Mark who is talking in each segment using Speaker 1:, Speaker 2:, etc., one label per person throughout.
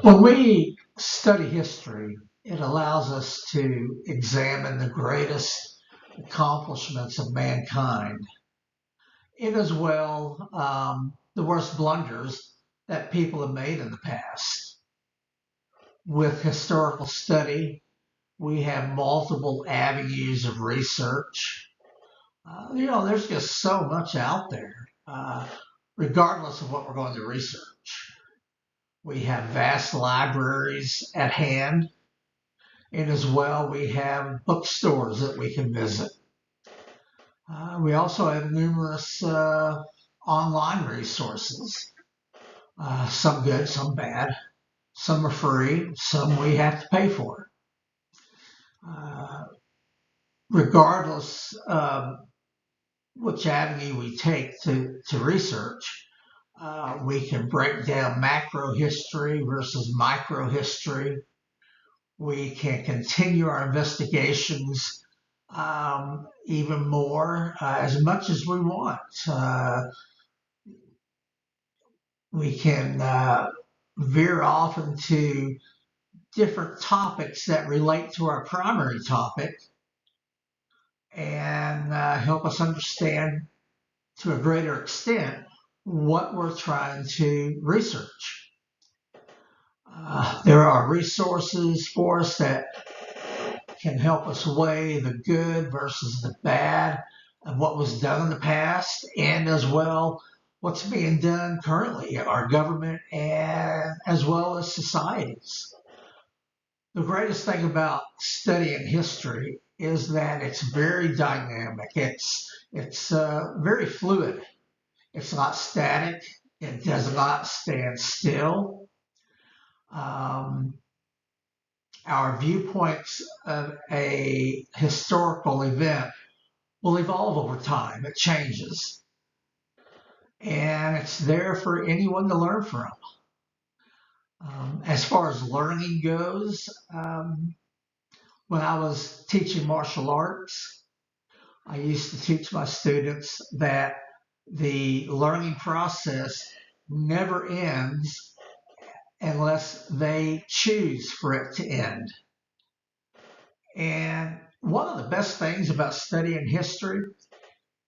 Speaker 1: When we study history, it allows us to examine the greatest accomplishments of mankind, and as well the worst blunders that people have made in the past. With historical study, we have multiple avenues of research. There's just so much out there, regardless of what we're going to research. We have vast libraries at hand, and as well, we have bookstores that we can visit. We also have numerous online resources, some good, some bad. Some are free, some we have to pay for. Regardless of which avenue we take to research, we can break down macro history versus micro history. We can continue our investigations even more, as much as we want. We can veer off into different topics that relate to our primary topic and help us understand to a greater extent what we're trying to research. There are resources for us that can help us weigh the good versus the bad of what was done in the past, and as well what's being done currently in our government and as well as societies. The greatest thing about studying history is that it's very dynamic. It's very fluid. It's not static. It does not stand still. Our viewpoints of a historical event will evolve over time. It changes. And it's there for anyone to learn from. As far as learning goes, when I was teaching martial arts, I used to teach my students that the learning process never ends unless they choose for it to end. And one of the best things about studying history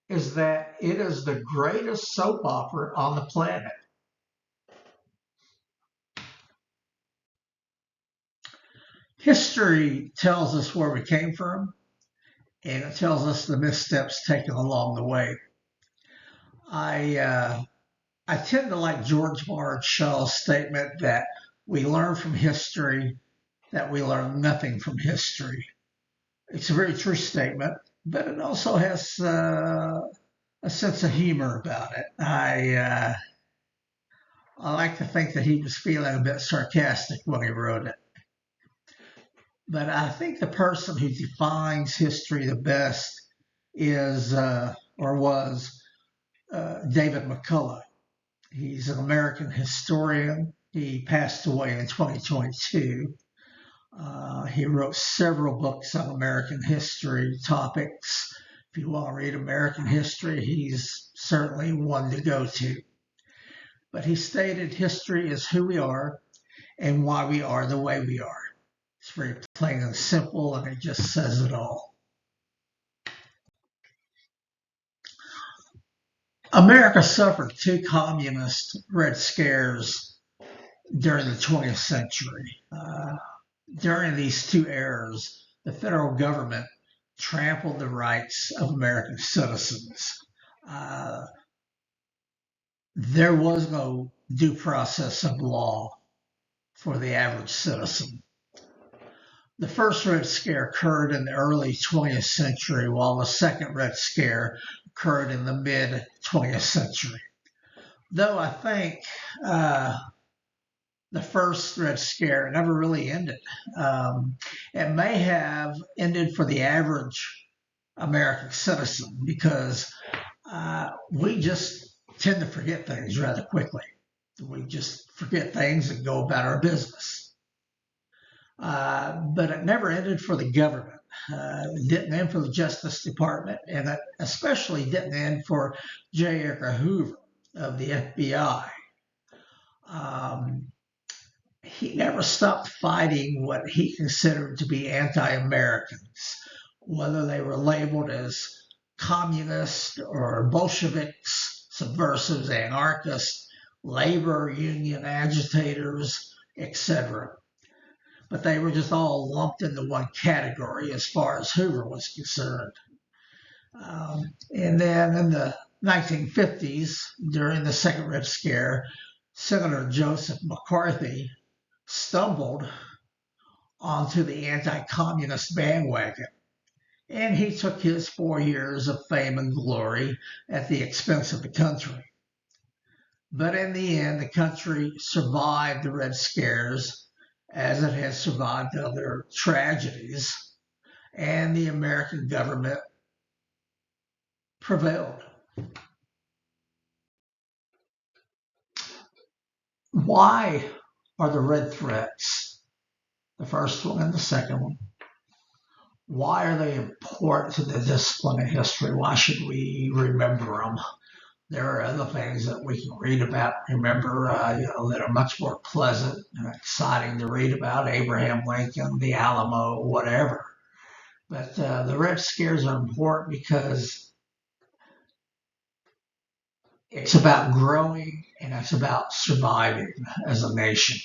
Speaker 1: is that it is the greatest soap opera on the planet. History tells us where we came from, and it tells us the missteps taken along the way. I tend to like George Bernard Shaw's statement that we learn from history, that we learn nothing from history. It's a very true statement, but it also has a sense of humor about it. I like to think that he was feeling a bit sarcastic when he wrote it. But I think the person who defines history the best is or was David McCullough. He's an American historian. He passed away in 2022. He wrote several books on American history topics. If you want to read American history, he's certainly one to go to. But he stated history is who we are and why we are the way we are. It's very plain and simple, and it just says it all. America suffered two communist Red Scares during the 20th century. During these two eras, the federal government trampled the rights of American citizens. There was no due process of law for the average citizen. The first Red Scare occurred in the early 20th century, while the second Red Scare occurred in the mid 20th century. Though I think the first Red Scare never really ended. It may have ended for the average American citizen because we just tend to forget things rather quickly. We just forget things and go about our business. But it never ended for the government. It didn't end for the Justice Department, and it especially didn't end for J. Edgar Hoover of the FBI. he never stopped fighting what he considered to be anti-Americans, whether they were labeled as communists or Bolsheviks, subversives, anarchists, labor union agitators, etc. But they were just all lumped into one category as far as Hoover was concerned. And then in the 1950s, during the Second Red Scare, Senator Joseph McCarthy stumbled onto the anti-communist bandwagon, and he took his 4 years of fame and glory at the expense of the country. But in the end, the country survived the Red Scares as it has survived other tragedies, and the American government prevailed. Why are the red threats, the first one and the second one, why are they important to the discipline of history? Why should we remember them? There are other things that we can read about, remember, that are much more pleasant and exciting to read about, Abraham Lincoln, the Alamo, whatever. But the Red Scares are important because it's about growing and it's about surviving as a nation.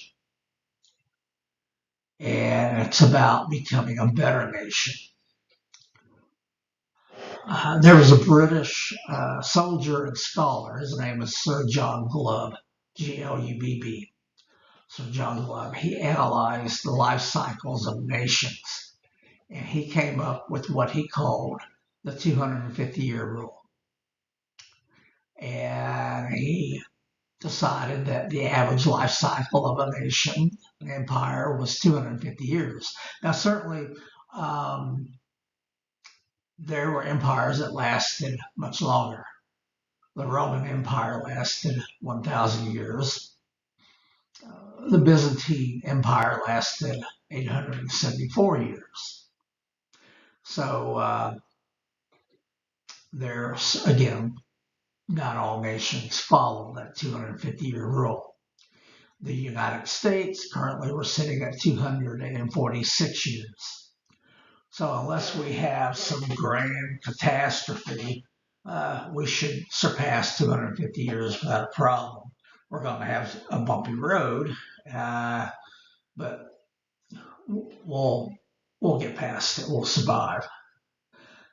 Speaker 1: And it's about becoming a better nation. There was a British soldier and scholar. His name is Sir John Glubb, G-L-U-B-B. Sir John Glubb. He analyzed the life cycles of nations, and he came up with what he called the 250-year rule. And he decided that the average life cycle of a nation, an empire, was 250 years. Now, certainly, there were empires that lasted much longer. The Roman Empire lasted 1,000 years. The Byzantine Empire lasted 874 years. So there's, again, not all nations follow that 250-year rule. The United States, currently we're sitting at 246 years. So unless we have some grand catastrophe, we should surpass 250 years without a problem. We're going to have a bumpy road, but we'll get past it. We'll survive.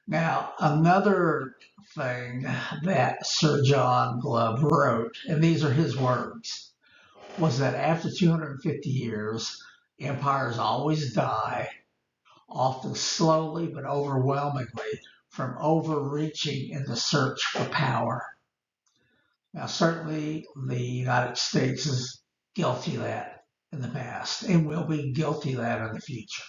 Speaker 1: Now, another thing that Sir John Glubb wrote, and these are his words, was that after 250 years, empires always die, often slowly but overwhelmingly, from overreaching in the search for power. Now, certainly the United States is guilty of that in the past, and will be guilty of that in the future.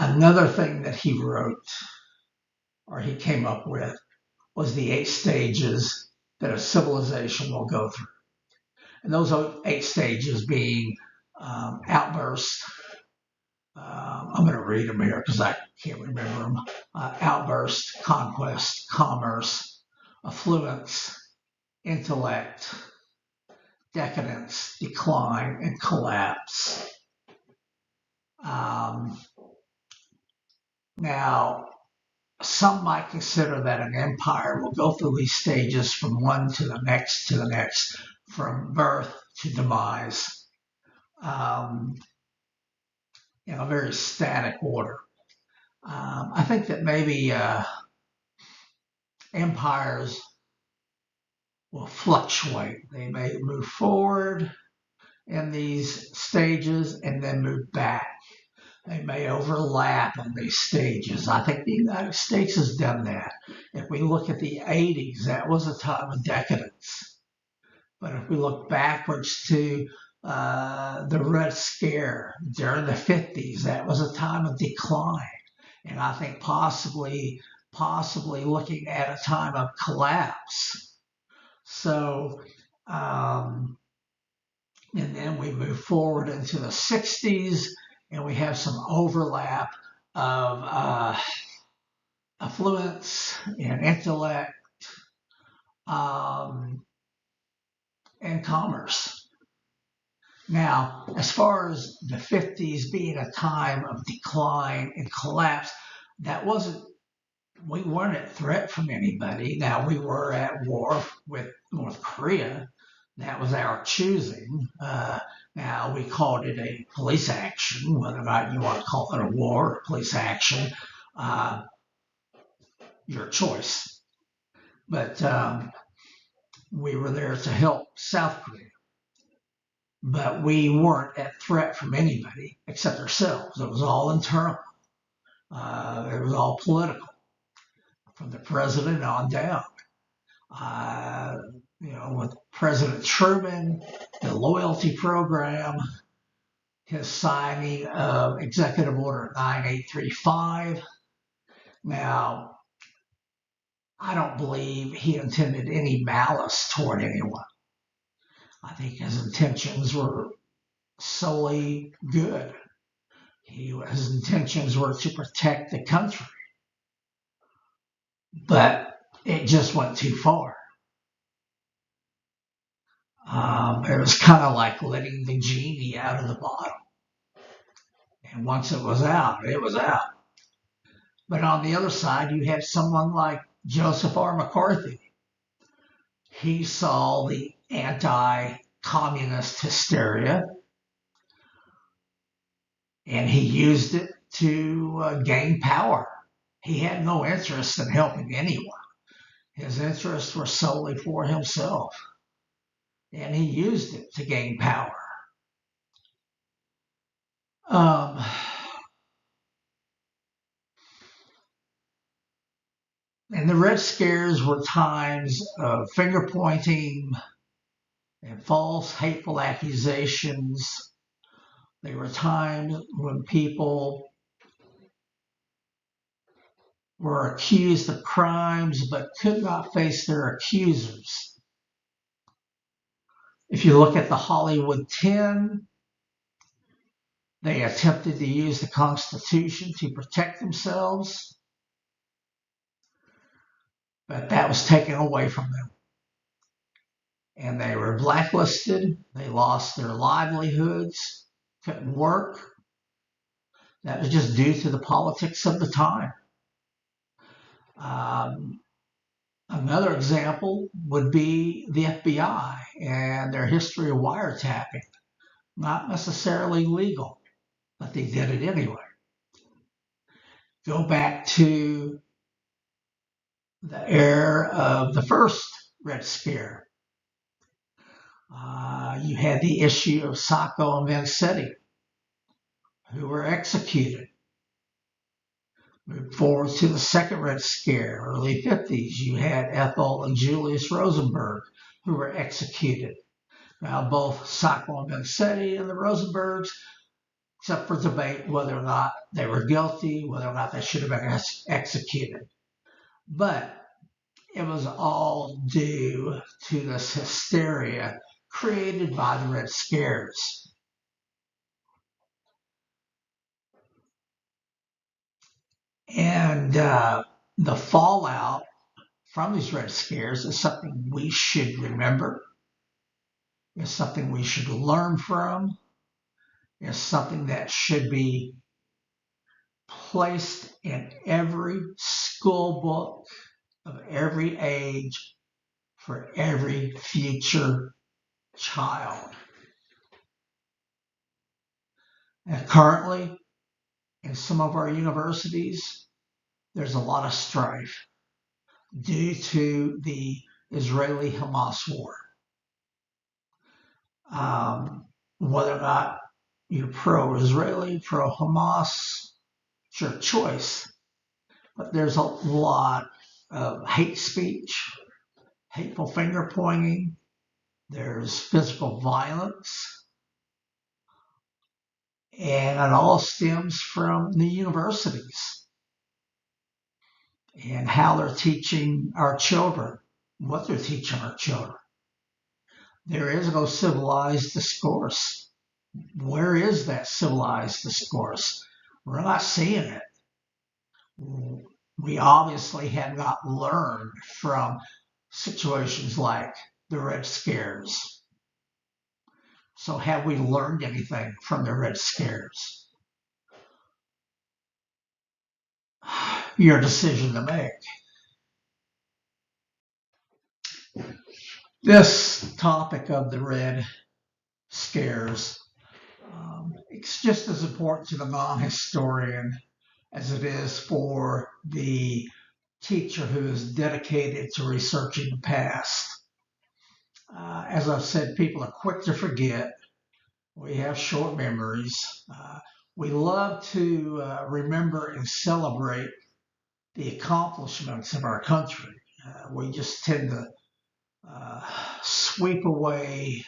Speaker 1: Another thing that he wrote, or he came up with, was the 8 stages that a civilization will go through. And those 8 stages being outburst. I'm going to read them here because I can't remember them. Outburst, conquest, commerce, affluence, intellect, decadence, decline, and collapse. Now, some might consider that an empire will go through these stages from one to the next, from birth to demise, in a very static order. I think that maybe empires will fluctuate. They may move forward in these stages and then move back. They may overlap on these stages. I think the United States has done that. If we look at the 80s, that was a time of decadence. But if we look backwards to the Red Scare during the 50s, that was a time of decline. And I think possibly looking at a time of collapse. So, and then we move forward into the 60s, and we have some overlap of affluence and intellect, and commerce. Now, as far as the 50s being a time of decline and collapse, that wasn't, we weren't at threat from anybody. Now, we were at war with North Korea. That was our choosing. Now, we called it a police action, whether or not you want to call it a war or police action, uh, your choice. But we were there to help South Korea. But we weren't at threat from anybody except ourselves. It was all internal. It was all political, from the president on down. With President Truman, the loyalty program, his signing of Executive Order 9835. Now, I don't believe he intended any malice toward anyone. I think his intentions were solely good. His intentions were to protect the country, but it just went too far. It was kind of like letting the genie out of the bottle. And once it was out, it was out. But on the other side, you have someone like Joseph R. McCarthy. He saw the anti-communist hysteria, and he used it to gain power. He had no interest in helping anyone. His interests were solely for himself, and he used it to gain power. And the Red Scares were times of finger pointing and false, hateful accusations. They were times when people were accused of crimes but could not face their accusers. If you look at the Hollywood 10, they attempted to use the Constitution to protect themselves, but that was taken away from them. And they were blacklisted. They lost their livelihoods, couldn't work. That was just due to the politics of the time. Another example would be the FBI and their history of wiretapping. Not necessarily legal, but they did it anyway. Go back to the era of the first Red Scare. You had the issue of Sacco and Vanzetti, who were executed. Moved forward to the second Red Scare, early 50s, you had Ethel and Julius Rosenberg, who were executed. Now, both Sacco and Vanzetti and the Rosenbergs, except for debate whether or not they were guilty, whether or not they should have been executed. But it was all due to this hysteria created by the Red Scares. And the fallout from these Red Scares is something we should remember. It's something we should learn from. It's something that should be placed in every school book of every age for every future child. And currently, in some of our universities, there's a lot of strife due to the Israeli-Hamas war. Whether or not you're pro-Israeli, pro-Hamas, it's your choice. But there's a lot of hate speech, hateful finger pointing, there's physical violence, and it all stems from the universities and how they're teaching our children, what they're teaching our children. There is no civilized discourse. Where is that civilized discourse? We're not seeing it. We obviously have not learned from situations like the Red Scares. So have we learned anything from the Red Scares? Your decision to make. This topic of the Red Scares, it's just as important to the non-historian as it is for the teacher who is dedicated to researching the past. As I've said, people are quick to forget. We have short memories. We love to remember and celebrate the accomplishments of our country. We just tend to sweep away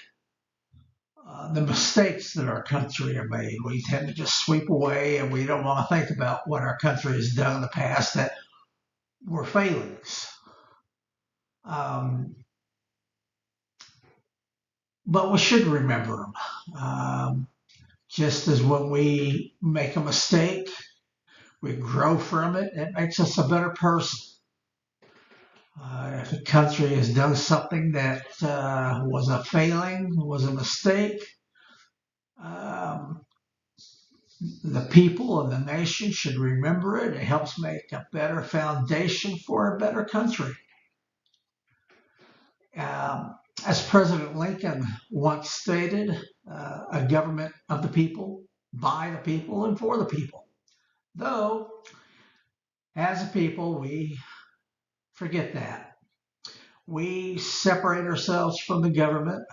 Speaker 1: the mistakes that our country have made. We tend to just sweep away, and we don't want to think about what our country has done in the past that were failings. But we should remember them. Just as when we make a mistake, we grow from it, it makes us a better person. If a country has done something that was a failing, was a mistake, the people and the nation should remember it. It helps make a better foundation for a better country. As President Lincoln once stated, a government of the people, by the people, and for the people. Though, as a people, we forget that. We separate ourselves from the government.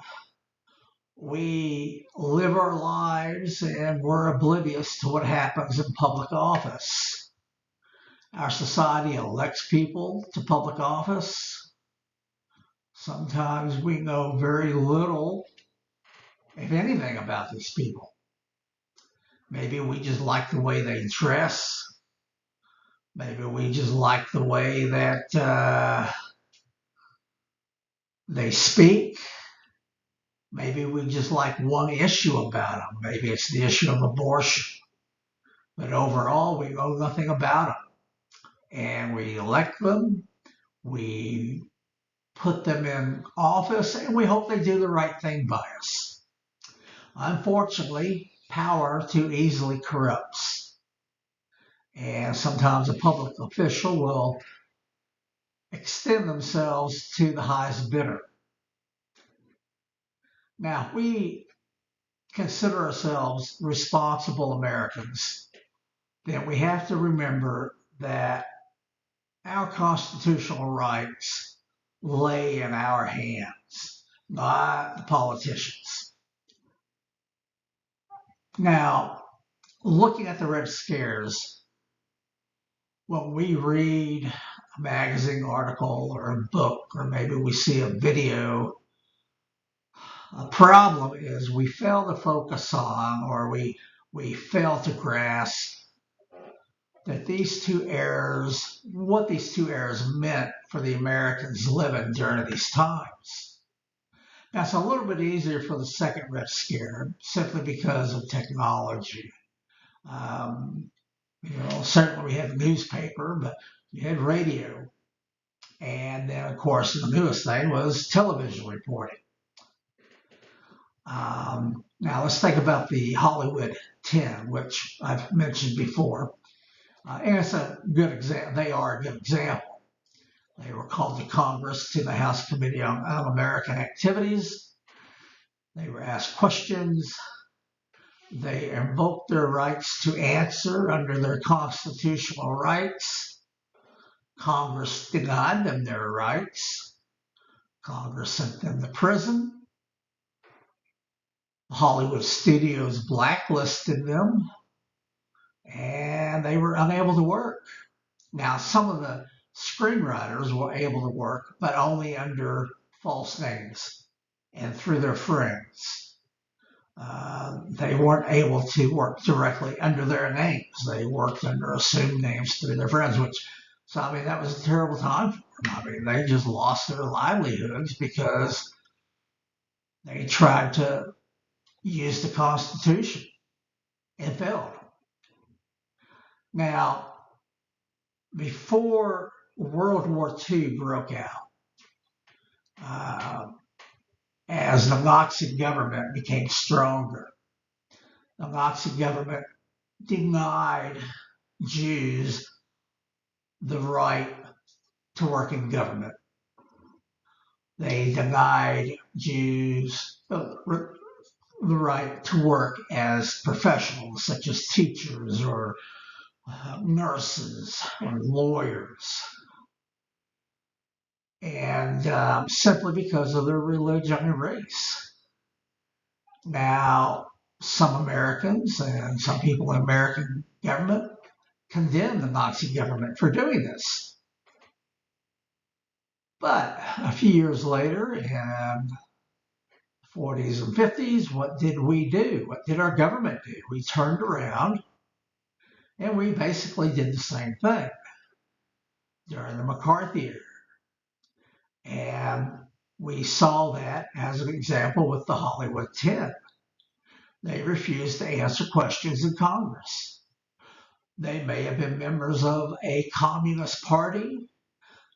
Speaker 1: We live our lives and we're oblivious to what happens in public office. Our society elects people to public office. Sometimes we know very little, if anything, about these people. Maybe we just like the way they dress. Maybe we just like the way that they speak. Maybe we just like one issue about them. Maybe it's the issue of abortion. But overall, we know nothing about them. And we elect them, we put them in office, and we hope they do the right thing by us. Unfortunately, power too easily corrupts. And sometimes a public official will extend themselves to the highest bidder. Now, if we consider ourselves responsible Americans, then we have to remember that our constitutional rights lay in our hands, not the politicians. Now, looking at the Red Scares, when we read a magazine article or a book, or maybe we see a video, a problem is we fail to focus on, or we fail to grasp that these two eras, what these two eras meant for the Americans living during these times. Now, it's a little bit easier for the second Red Scare simply because of technology. Certainly we had the newspaper, but you had radio. And then, of course, the newest thing was television reporting. Now, let's think about the Hollywood 10, which I've mentioned before. And it's a good example. They are a good example. They were called to Congress to the House Committee on Un-American Activities. They were asked questions. They invoked their rights to answer under their constitutional rights. Congress denied them their rights. Congress sent them to prison. Hollywood studios blacklisted them, and they were unable to work. Now, some of the screenwriters were able to work, but only under false names and through their friends. They weren't able to work directly under their names. They worked under assumed names through their friends, so I mean, that was a terrible time for them. I mean, they just lost their livelihoods because they tried to use the Constitution and failed. Now, before World War II broke out, as the Nazi government became stronger. The Nazi government denied Jews the right to work in government. They denied Jews the right to work as professionals, such as teachers or nurses or lawyers, and simply because of their religion and race. Now, some Americans and some people in the American government condemn the Nazi government for doing this. But a few years later, in the 40s and 50s, what did we do? What did our government do? We turned around and we basically did the same thing during the McCarthy era. And we saw that as an example with the Hollywood 10. They refused to answer questions in Congress. They may have been members of a communist party.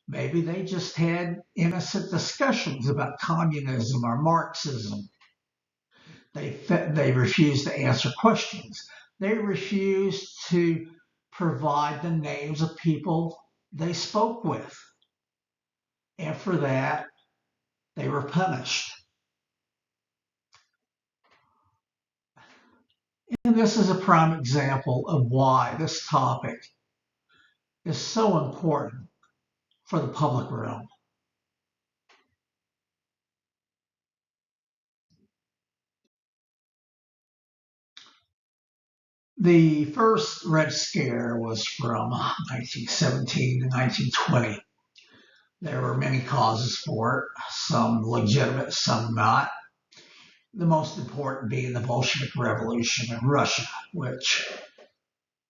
Speaker 1: Maybe they just had innocent discussions about communism or Marxism. They refused to answer questions. They refused to provide the names of people they spoke with. And for that, they were punished. And this is a prime example of why this topic is so important for the public realm. The first Red Scare was from 1917 to 1920. There were many causes for it, some legitimate, some not. The most important being the Bolshevik Revolution in Russia, which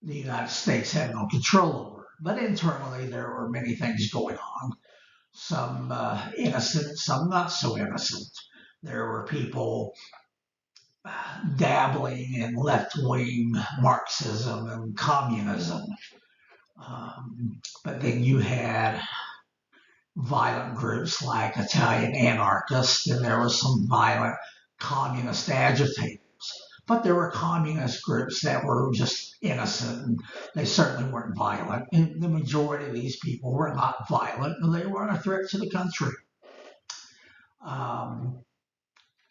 Speaker 1: the United States had no control over. But internally, there were many things going on, some innocent, some not so innocent. There were people dabbling in left-wing Marxism and communism. But then you had violent groups like Italian anarchists, and there was some violent communist agitators. But there were communist groups that were just innocent, and they certainly weren't violent. And the majority of these people were not violent, and they weren't a threat to the country.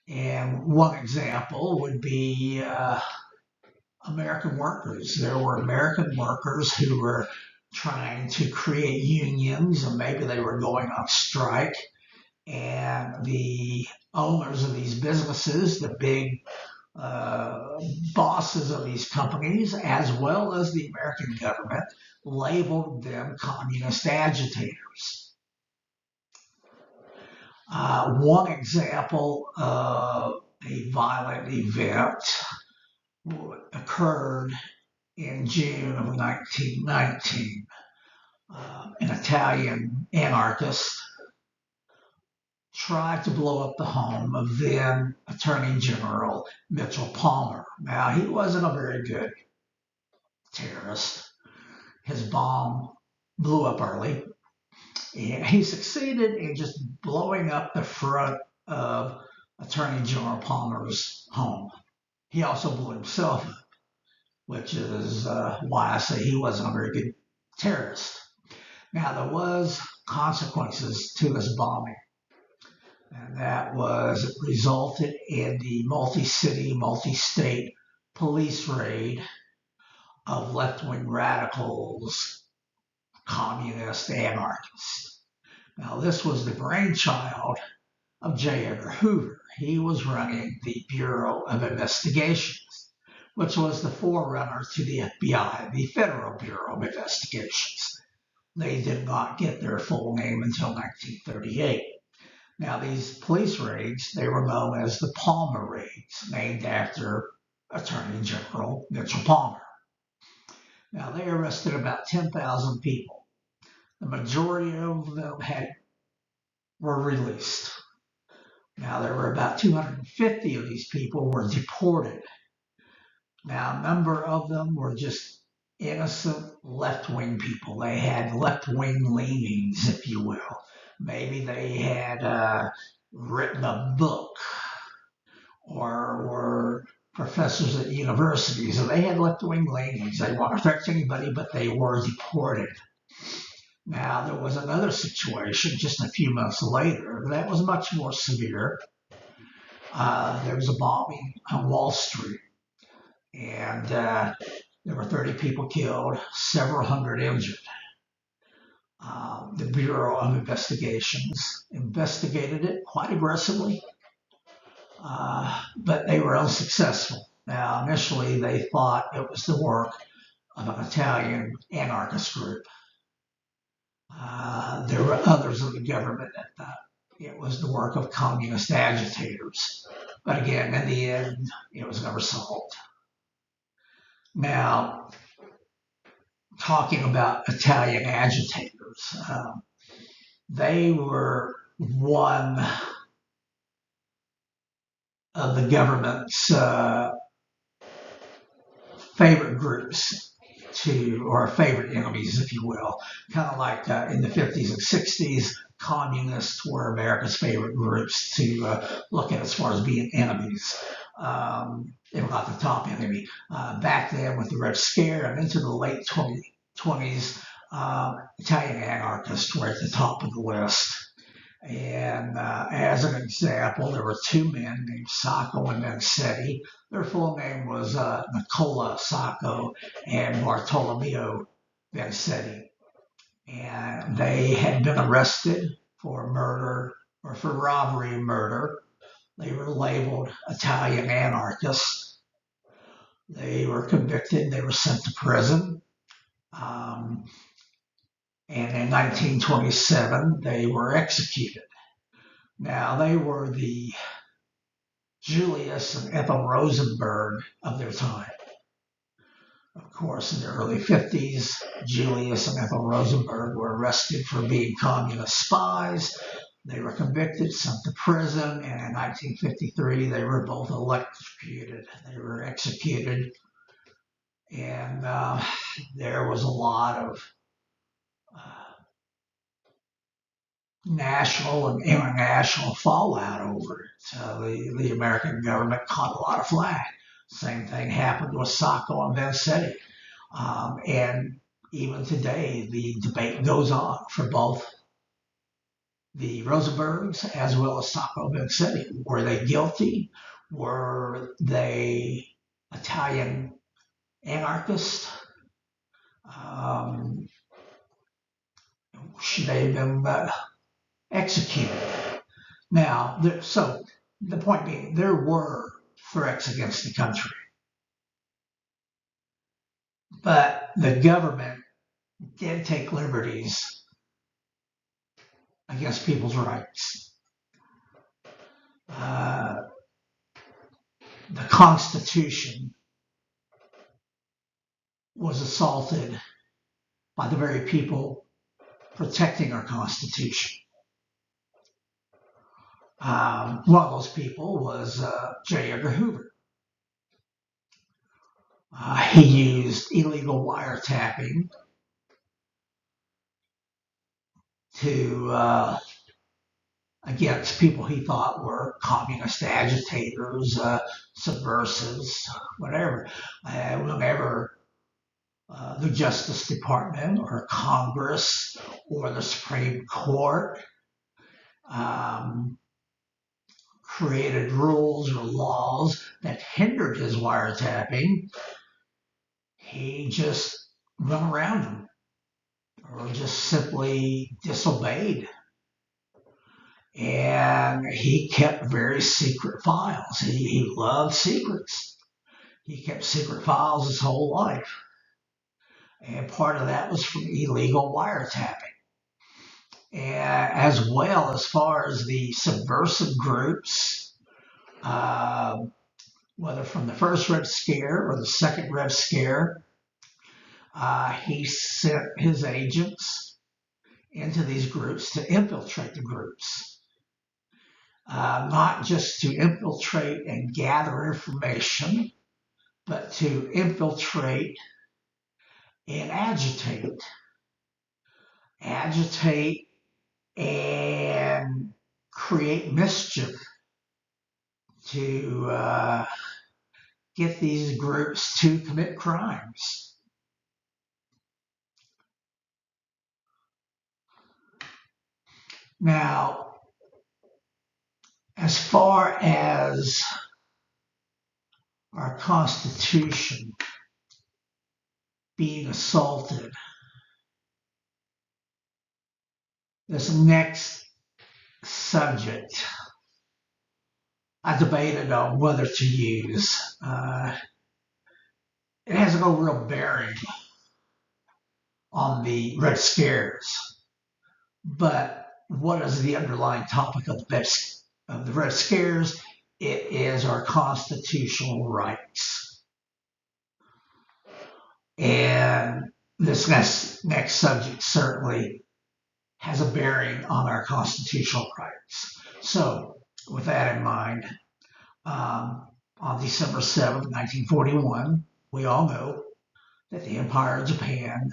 Speaker 1: And one example would be American workers. There were American workers who were trying to create unions, and maybe they were going on strike. And the owners of these businesses, the big bosses of these companies, as well as the American government, labeled them communist agitators. One example of a violent event occurred in June of 1919. An Italian anarchist tried to blow up the home of then Attorney General Mitchell Palmer. Now, he wasn't a very good terrorist. His bomb blew up early. And he succeeded in just blowing up the front of Attorney General Palmer's home. He also blew himself up, which is why I say he wasn't a very good terrorist. Now, there was consequences to this bombing, and that was it resulted in the multi-city, multi-state police raid of left-wing radicals, communist anarchists. Now, this was the brainchild of J. Edgar Hoover. He was running the Bureau of Investigations, which was the forerunner to the FBI, the Federal Bureau of Investigations. They did not get their full name until 1938. Now, these police raids, they were known as the Palmer raids, named after Attorney General Mitchell Palmer. Now, they arrested about 10,000 people. The majority of them were released. Now, there were about 250 of these people were deported. Now, a number of them were just innocent left-wing people. They had left-wing leanings, if you will. Maybe they had written a book or were professors at universities, and they had left-wing leanings. They weren't affecting anybody, but they were deported. Now, there was another situation just a few months later that was much more severe. There was a bombing on Wall Street, and there were 30 people killed, several hundred injured. The Bureau of Investigations investigated it quite aggressively, but they were unsuccessful. Now, initially, they thought it was the work of an Italian anarchist group. There were others in the government that thought it was the work of communist agitators. But again, in the end, it was never solved. Now, talking about Italian agitators, they were one of the government's favorite groups or favorite enemies, if you will. Kind of like in the 50s and 60s, communists were America's favorite groups to look at as far as being enemies. They were not the top enemy. Back then, with the Red Scare and into the late 20s, Italian anarchists were at the top of the list. And as an example, there were two men named Sacco and Vanzetti. Their full name was Nicola Sacco and Bartolomeo Vanzetti. And they had been arrested for murder or for robbery and murder. They were labeled Italian anarchists. They were convicted. They were sent to prison. And in 1927, they were executed. Now, they were the Julius and Ethel Rosenberg of their time. Of course, in the early 50s, Julius and Ethel Rosenberg were arrested for being communist spies. They were convicted, sent to prison, and in 1953, they were both electrocuted. They were executed, and there was a lot of national and international fallout over it. So the American government caught a lot of flack. Same thing happened with Sacco and Vanzetti. And even today, the debate goes on for both the Rosenbergs as well as Sacco and Vanzetti. Were they guilty? Were they Italian anarchists? Should they have been executed? Now, so the point being, there were threats against the country, but the government did take liberties against people's rights. The Constitution was assaulted by the very people protecting our Constitution. One of those people was J. Edgar Hoover. He used illegal wiretapping to against people he thought were communist agitators, subversives, whatever. Whenever the Justice Department or Congress or the Supreme Court created rules or laws that hindered his wiretapping, he just went around them or just simply disobeyed. And he kept very secret files. He loved secrets. He kept secret files his whole life. And part of that was from illegal wiretapping. And as well, as far as the subversive groups, whether from the first Red Scare or the second Red Scare, he sent his agents into these groups to infiltrate the groups. Not just to infiltrate and gather information, but to infiltrate and agitate create mischief, to get these groups to commit crimes. Now, as far as our Constitution being assaulted, this next subject I debated on whether to use. It has no real bearing on the Red Scares, but what is the underlying topic of the Red Scares? It is our constitutional rights. And this next subject certainly has a bearing on our constitutional rights. So, with that in mind, on December 7th, 1941, we all know that the Empire of Japan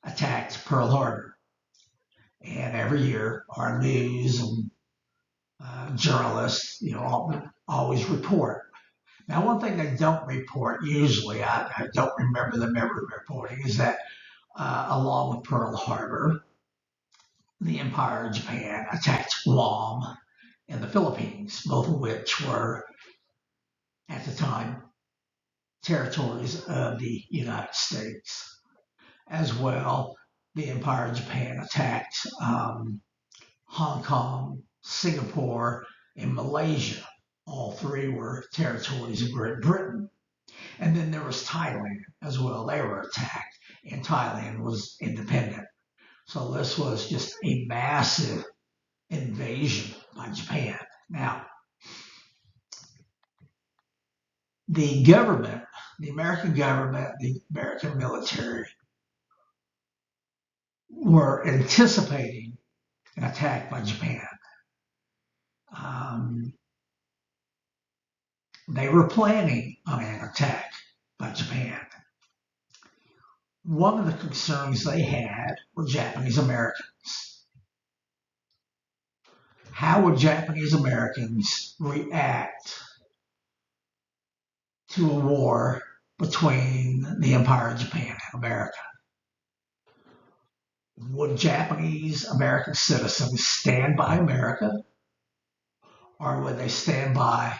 Speaker 1: attacked Pearl Harbor. And every year, our news and journalists, always report. Now, one thing they don't report usually, I don't remember them ever reporting, is that along with Pearl Harbor, the Empire of Japan attacked Guam and the Philippines, both of which were, at the time, territories of the United States. As well, the Empire of Japan attacked Hong Kong, Singapore, and Malaysia. All three were territories of Great Britain. And then there was Thailand as well. They were attacked, and Thailand was independent. So this was just a massive invasion by Japan. Now, the government, the American government, the American military, were anticipating an attack by Japan. They were planning on an attack by Japan. One of the concerns they had were Japanese Americans. How would Japanese Americans react to a war between the Empire of Japan and America? Would Japanese American citizens stand by America, or would they stand by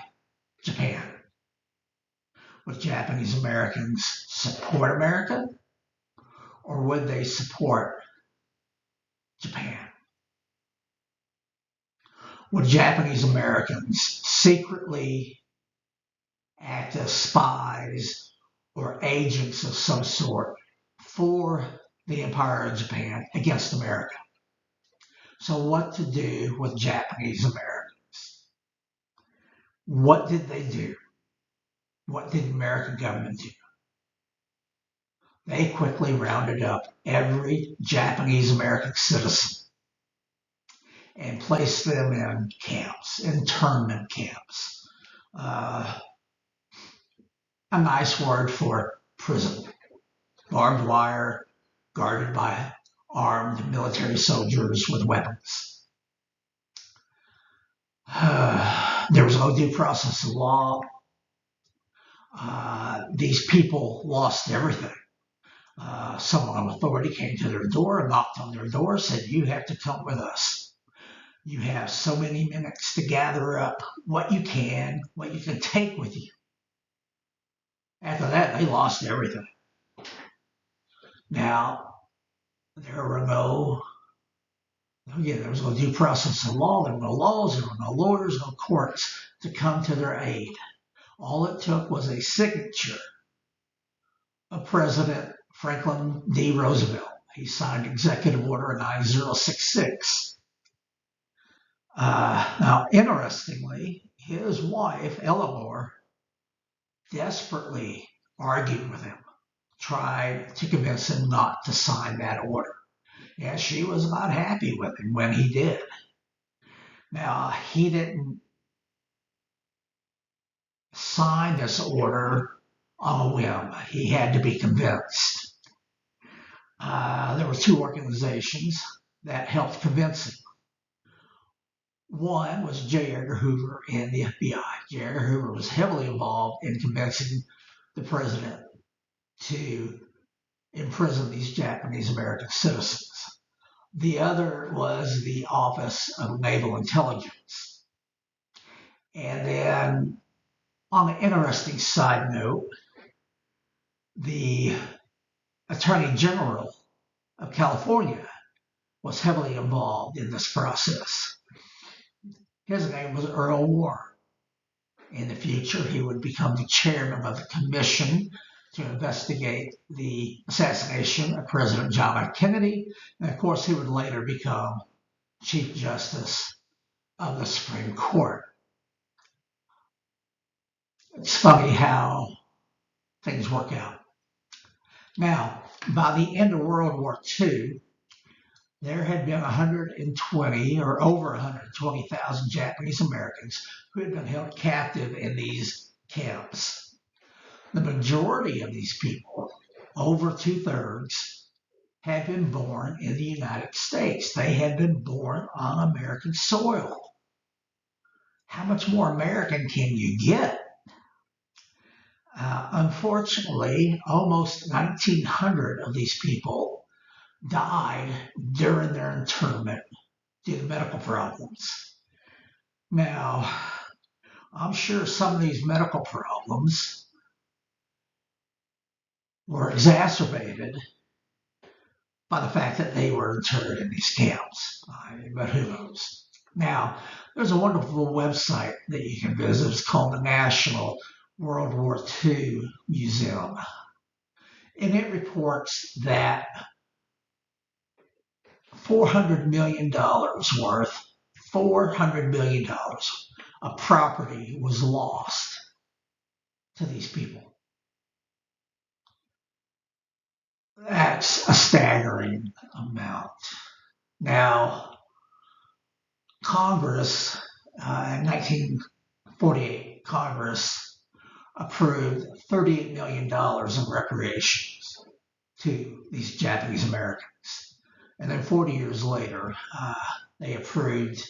Speaker 1: Japan? Would Japanese Americans support America, or would they support Japan? Would Japanese Americans secretly act as spies or agents of some sort for the Empire of Japan against America? So what to do with Japanese Americans? What did they do? What did the American government do? They quickly rounded up every Japanese American citizen and placed them in camps, internment camps. A nice word for prison. Barbed wire, guarded by armed military soldiers with weapons. There was no due process of law. These people lost everything. Someone of authority came to their door, knocked on their door, said, "You have to come with us. You have so many minutes to gather up what you can take with you." After that, they lost everything. Now, there was no due process of law. There were no laws, there were no lawyers, no courts to come to their aid. All it took was a signature of President Franklin D. Roosevelt. He signed Executive Order 9066. Now, interestingly, his wife, Eleanor, desperately argued with him, tried to convince him not to sign that order. And she was not happy with him when he did. Now, he didn't sign this order on a whim. He had to be convinced. There were two organizations that helped convince him. One was J. Edgar Hoover and the FBI. J. Edgar Hoover was heavily involved in convincing the president to imprison these Japanese American citizens. The other was the Office of Naval Intelligence. And then, on an interesting side note, the Attorney General of California was heavily involved in this process. His name was Earl Warren. In the future, he would become the chairman of the commission to investigate the assassination of President John F. Kennedy. And of course, he would later become Chief Justice of the Supreme Court. It's funny how things work out. Now, by the end of World War II, there had been 120 or over 120,000 Japanese Americans who had been held captive in these camps. The majority of these people, over 2/3, had been born in the United States. They had been born on American soil. How much more American can you get? Unfortunately, almost 1,900 of these people died during their internment due to medical problems. Now, I'm sure some of these medical problems were exacerbated by the fact that they were interred in these camps. But who knows? Now, there's a wonderful website that you can visit. It's called the National World War II Museum. And it reports that $400 million worth, $400 million of property was lost to these people. That's a staggering amount. Now, Congress, in 1948, Congress approved $38 million in reparations to these Japanese Americans. And then 40 years later, they approved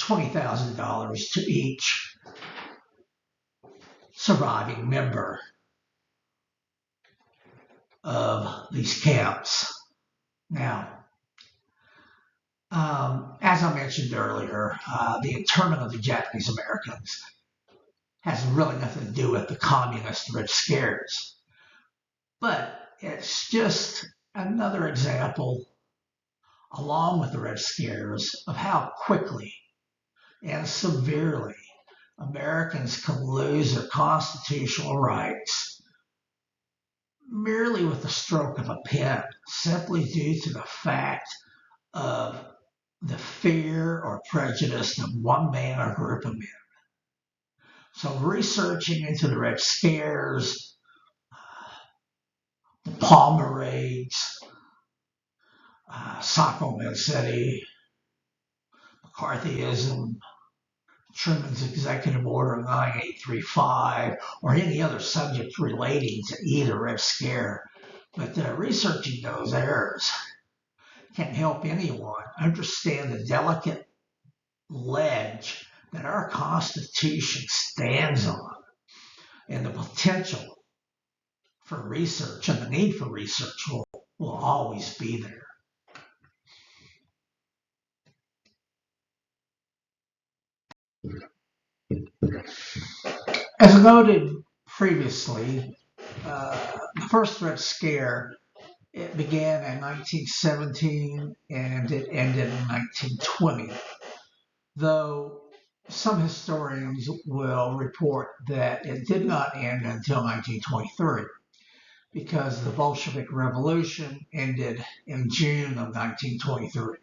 Speaker 1: $20,000 to each surviving member of these camps. Now, as I mentioned earlier, the internment of the Japanese Americans has really nothing to do with the communist Red Scares. But it's just another example, along with the Red Scares, of how quickly and severely Americans can lose their constitutional rights merely with the stroke of a pen, simply due to the fact of the fear or prejudice of one man or group of men. So researching into the Red Scares, the Palmer raids, Sacco Vanzetti, McCarthyism, Truman's Executive Order 9835, or any other subject relating to either Red Scare. But researching those errors can help anyone understand the delicate ledge that our Constitution stands on, and the potential for research and the need for research will always be there. As noted previously, the first Red Scare, it began in 1917 and it ended in 1920. Though some historians will report that it did not end until 1923, because the Bolshevik Revolution ended in June of 1923.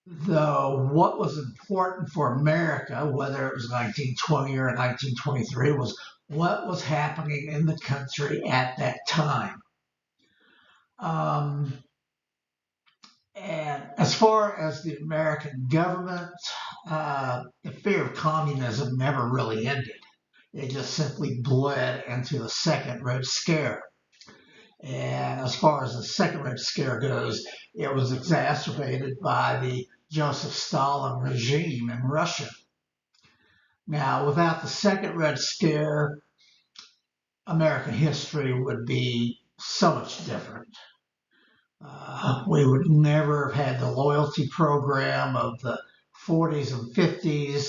Speaker 1: Though what was important for America, whether it was 1920 or 1923, was what was happening in the country at that time. And as far as the American government, the fear of communism never really ended. It just simply bled into the second Red Scare. And as far as the Second Red Scare goes, it was exacerbated by the Joseph Stalin regime in Russia. Now, without the Second Red Scare, American history would be so much different. We would never have had the loyalty program of the 40s and 50s.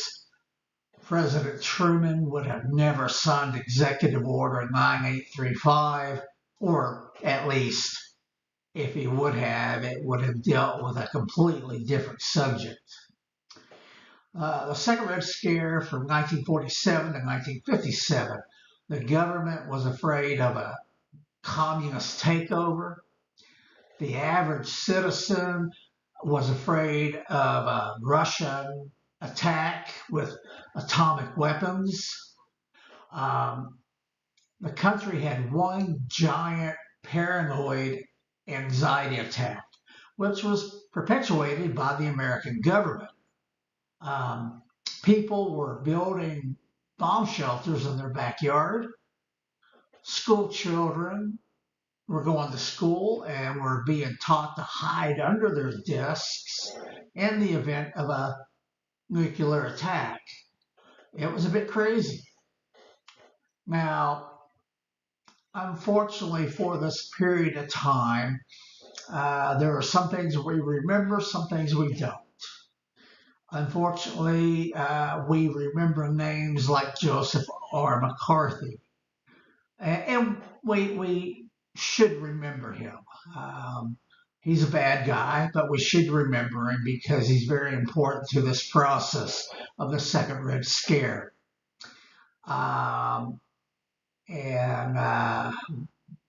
Speaker 1: President Truman would have never signed Executive Order 9835, or at least if he would have, it would have dealt with a completely different subject. The Second Red Scare from 1947 to 1957, the government was afraid of a communist takeover. The average citizen was afraid of a Russian attack with atomic weapons. The country had one giant paranoid anxiety attack, which was perpetuated by the American government. People were building bomb shelters in their backyard. School children were going to school and were being taught to hide under their desks in the event of a nuclear attack. It was a bit crazy. Now, unfortunately for this period of time, there are some things we remember, some things we don't. Unfortunately, we remember names like Joseph R. McCarthy, and we should remember him. He's a bad guy, but we should remember him because he's very important to this process of the Second Red Scare.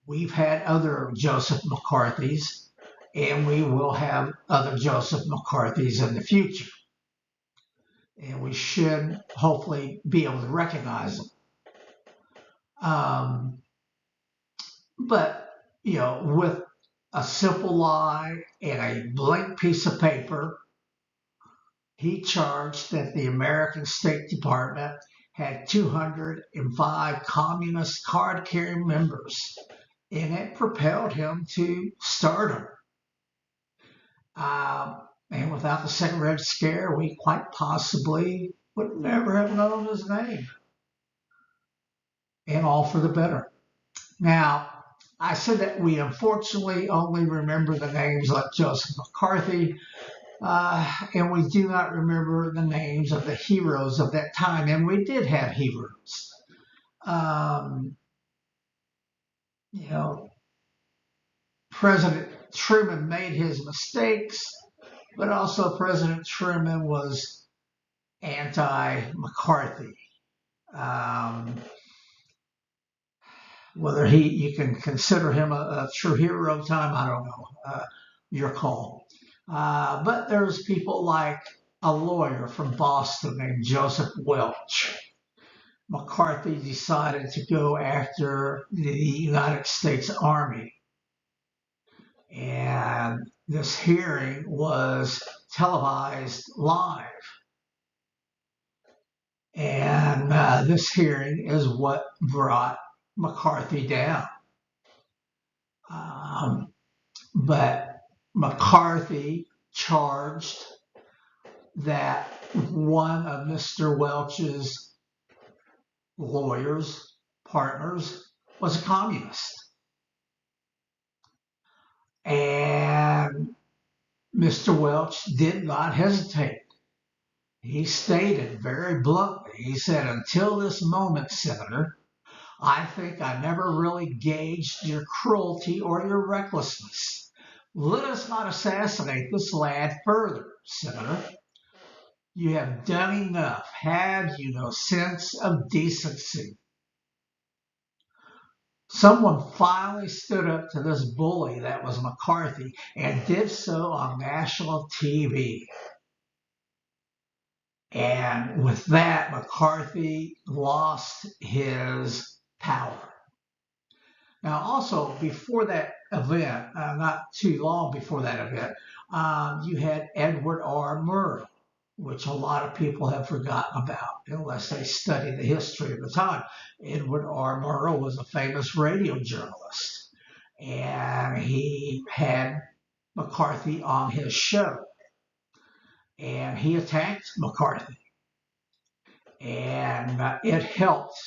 Speaker 1: We've had other Joseph McCarthys, and we will have other Joseph McCarthys in the future. And we should hopefully be able to recognize them. But, you know, with a simple lie and a blank piece of paper, he charged that the American State Department had 205 communist card-carrying members, and it propelled him to stardom. And without the Second Red Scare, we quite possibly would never have known his name. And all for the better. Now, I said that we unfortunately only remember the names like Joseph McCarthy, and we do not remember the names of the heroes of that time. And we did have heroes. You know, President Truman made his mistakes, but also President Truman was anti-McCarthy. Whether you can consider him a true hero of time, I don't know. Your call. But there's people like a lawyer from Boston named Joseph Welch. McCarthy decided to go after the United States Army. And this hearing was televised live. And this hearing is what brought McCarthy down. But McCarthy charged that one of Mr. Welch's lawyers, partners, was a communist. And Mr. Welch did not hesitate. He stated very bluntly, he said, "Until this moment, Senator, I think I never really gauged your cruelty or your recklessness. Let us not assassinate this lad further, Senator. You have done enough. Have you no sense of decency?" Someone finally stood up to this bully that was McCarthy and did so on national TV. And with that, McCarthy lost his power. Now, also, before that event, not too long before that event, you had Edward R. Murrow, which a lot of people have forgotten about unless they study the history of the time. Edward R. Murrow was a famous radio journalist. and he had McCarthy on his show, and he attacked McCarthy, and it helped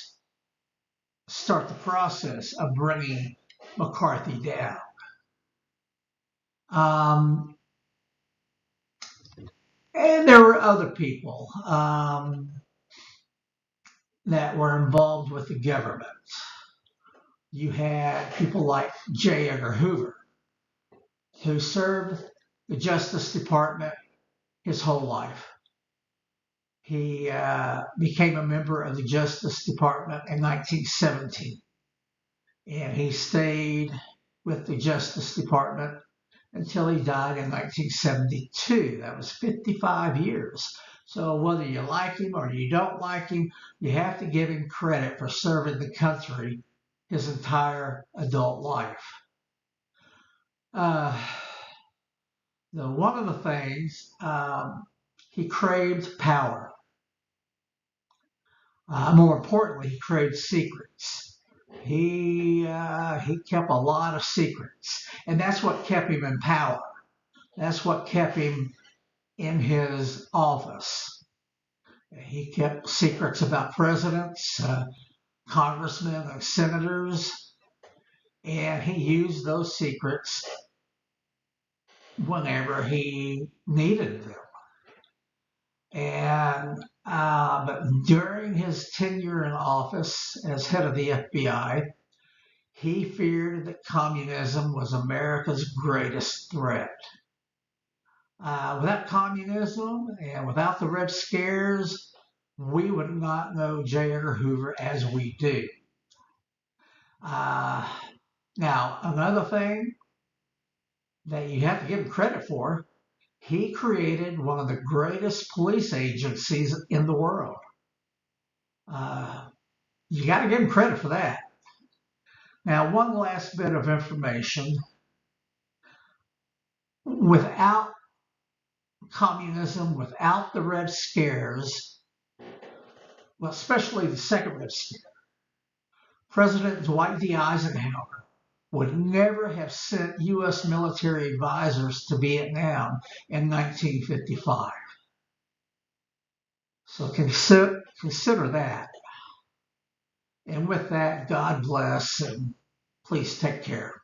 Speaker 1: start the process of bringing McCarthy down. And there were other people that were involved with the government. You had people like J. Edgar Hoover, who served the Justice Department his whole life. He became a member of the Justice Department in 1917, and he stayed with the Justice Department until he died in 1972. That was 55 years. So whether you like him or you don't like him, you have to give him credit for serving the country his entire adult life. One of the things, he craved power. More importantly, he craved secrets. He kept a lot of secrets, and that's what kept him in power. That's what kept him in his office. He kept secrets about presidents, congressmen, and senators, and he used those secrets whenever he needed them. And but during his tenure in office as head of the FBI, he feared that communism was America's greatest threat. Without communism and without the Red Scares, we would not know J. Edgar Hoover as we do. Now, another thing that you have to give him credit for, he created one of the greatest police agencies in the world. You got to give him credit for that. Now, one last bit of information. Without communism, without the Red Scares, well, especially the second Red Scare, President Dwight D. Eisenhower would never have sent U.S. military advisors to Vietnam in 1955. So consider that. And with that, God bless, and please take care.